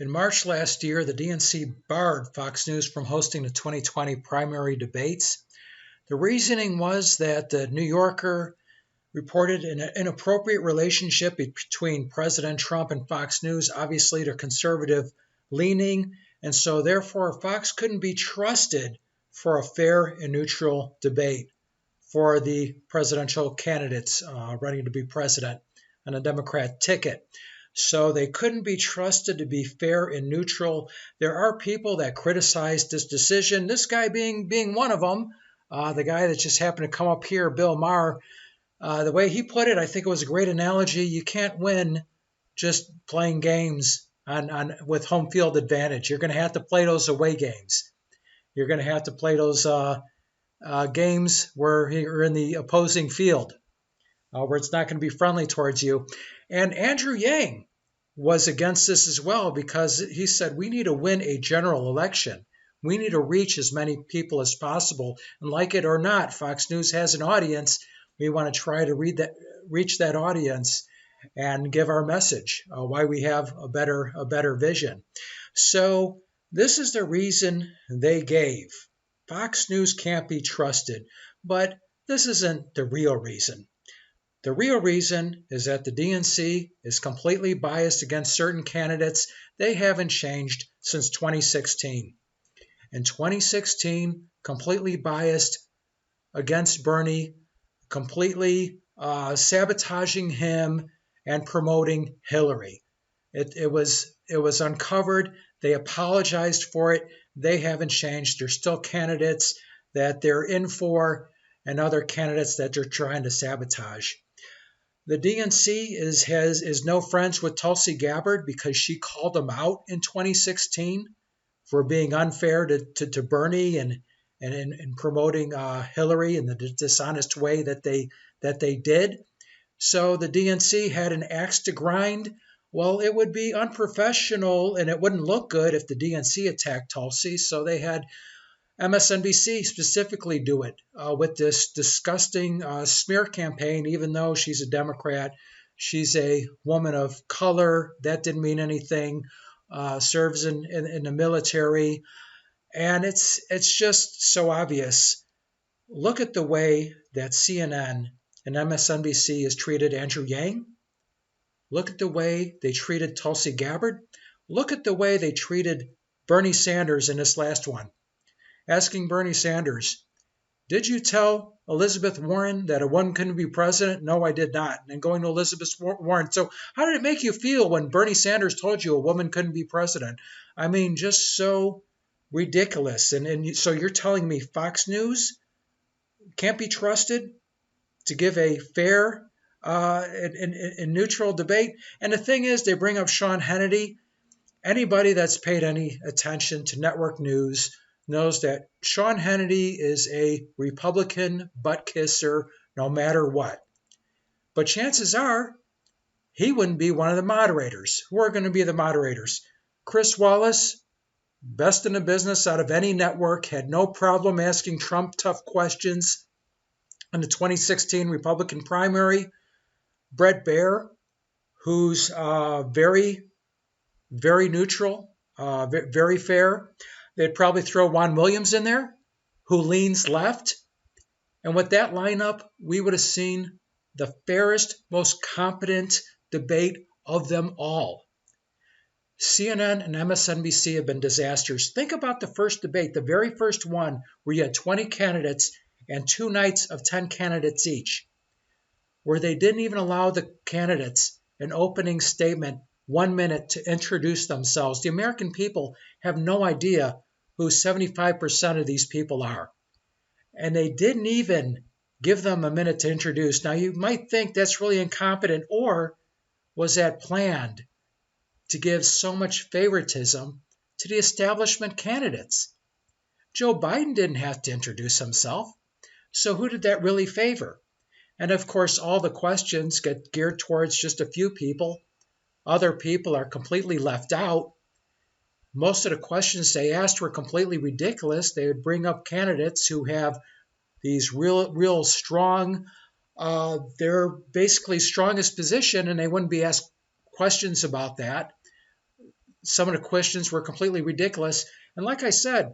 In March last year, the DNC barred Fox News from hosting the 2020 primary debates. The reasoning was that the New Yorker reported an inappropriate relationship between President Trump and Fox News. Obviously, they're conservative leaning, and so therefore Fox couldn't be trusted for a fair and neutral debate for the presidential candidates running to be president on a Democrat ticket. So they couldn't be trusted to be fair and neutral. There are people that criticized this decision, this guy being one of them, the guy that just happened to come up here, Bill Maher. The way he put it, I think it was a great analogy. You can't win just playing games with home field advantage. You're going to have to play those away games. You're going to have to play those games where you're in the opposing field, where it's not going to be friendly towards you. And Andrew Yang was against this as well because he said we need to win a general election. We need to reach as many people as possible. And like it or not, Fox News has an audience. We want to try to reach that audience and give our message, why we have a better vision. So this is the reason they gave. Fox News can't be trusted, but this isn't the real reason. The real reason is that the DNC is completely biased against certain candidates. They haven't changed since 2016. In 2016, completely biased against Bernie, completely sabotaging him and promoting Hillary. It was uncovered. They apologized for it. They haven't changed. They're still candidates that they're in for and other candidates that they're trying to sabotage. The DNC is no friends with Tulsi Gabbard because she called them out in 2016 for being unfair to Bernie and promoting Hillary in the dishonest way that they did. So the DNC had an axe to grind. Well, it would be unprofessional and it wouldn't look good if the DNC attacked Tulsi. So they had MSNBC specifically do it with this disgusting smear campaign, even though she's a Democrat. She's a woman of color. That didn't mean anything. Serves in the military. And it's just so obvious. Look at the way that CNN and MSNBC has treated Andrew Yang. Look at the way they treated Tulsi Gabbard. Look at the way they treated Bernie Sanders in this last one. Asking Bernie Sanders, did you tell Elizabeth Warren that a woman couldn't be president? No, I did not. And going to Elizabeth Warren. So how did it make you feel when Bernie Sanders told you a woman couldn't be president? I mean, just so ridiculous. And so you're telling me Fox News can't be trusted to give a fair and neutral debate? And the thing is, they bring up Sean Hannity. Anybody that's paid any attention to network news knows that Sean Hannity is a Republican butt kisser no matter what. But chances are he wouldn't be one of the moderators. Who are going to be the moderators? Chris Wallace, best in the business out of any network, had no problem asking Trump tough questions in the 2016 Republican primary. Bret Baier, who's very, very neutral, very fair. They'd probably throw Juan Williams in there, who leans left. And with that lineup, we would have seen the fairest, most competent debate of them all. CNN and MSNBC have been disasters. Think about the first debate, the very first one, where you had 20 candidates and 2 nights of 10 candidates each, where they didn't even allow the candidates an opening statement, 1 minute to introduce themselves. The American people have no idea who 75% of these people are. And they didn't even give them a minute to introduce. Now, you might think that's really incompetent, or was that planned to give so much favoritism to the establishment candidates? Joe Biden didn't have to introduce himself. So who did that really favor? And of course, all the questions get geared towards just a few people. Other people are completely left out. Most of the questions they asked were completely ridiculous. They would bring up candidates who have these real strong, they're basically strongest position, and they wouldn't be asked questions about that. some of the questions were completely ridiculous. And like I said,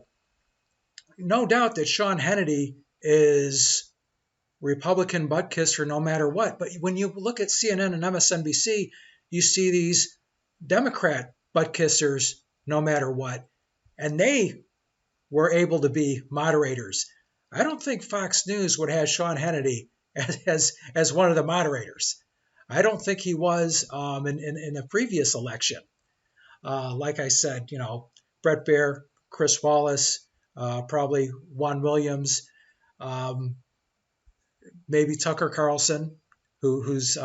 no doubt that Sean Hannity is Republican butt kisser no matter what. But when you look at CNN and MSNBC, you see these Democrat butt kissers no matter what. And they were able to be moderators. I don't think Fox News would have Sean Hannity as one of the moderators. I don't think he was in the previous election. Like I said, Bret Baier, Chris Wallace, probably Juan Williams, maybe Tucker Carlson, who's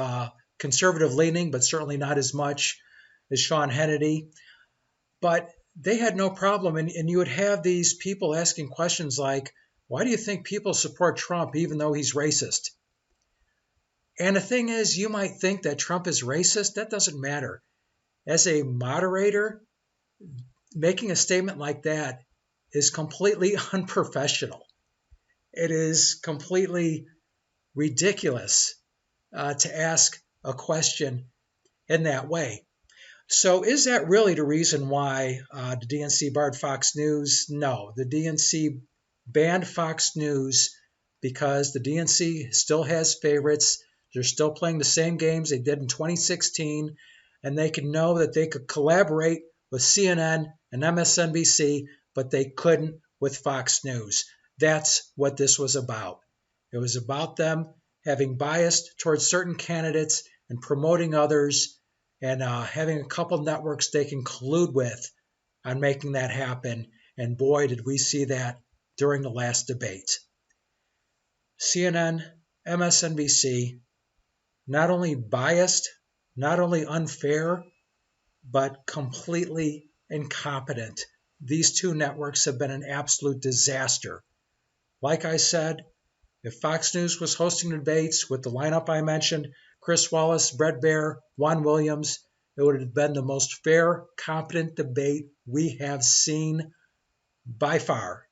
conservative leaning, but certainly not as much as Sean Hannity. But they had no problem. And you would have these people asking questions like, why do you think people support Trump even though he's racist? And the thing is, you might think that Trump is racist. That doesn't matter. As a moderator, making a statement like that is completely unprofessional. It is completely ridiculous to ask a question in that way. So is that really the reason why the DNC barred Fox News? No, the DNC banned Fox News because the DNC still has favorites. They're still playing the same games they did in 2016, and they can know that they could collaborate with CNN and MSNBC, but they couldn't with Fox News. That's what this was about. It was about them having bias towards certain candidates and promoting others, and having a couple networks they can collude with on making that happen. And boy, did we see that during the last debate. CNN, MSNBC, not only biased, not only unfair, but completely incompetent. These two networks have been an absolute disaster. Like I said, if Fox News was hosting debates with the lineup I mentioned, Chris Wallace, Bret Baier, Juan Williams, it would have been the most fair, competent debate we have seen by far.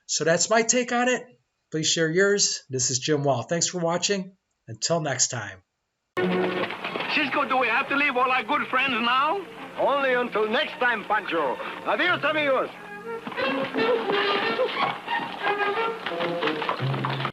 So that's my take on it. Please share yours. This is Jim Wall. Thanks for watching. Until next time. Cisco, do we have to leave all our good friends now? Only until next time, Pancho. Adios, amigos.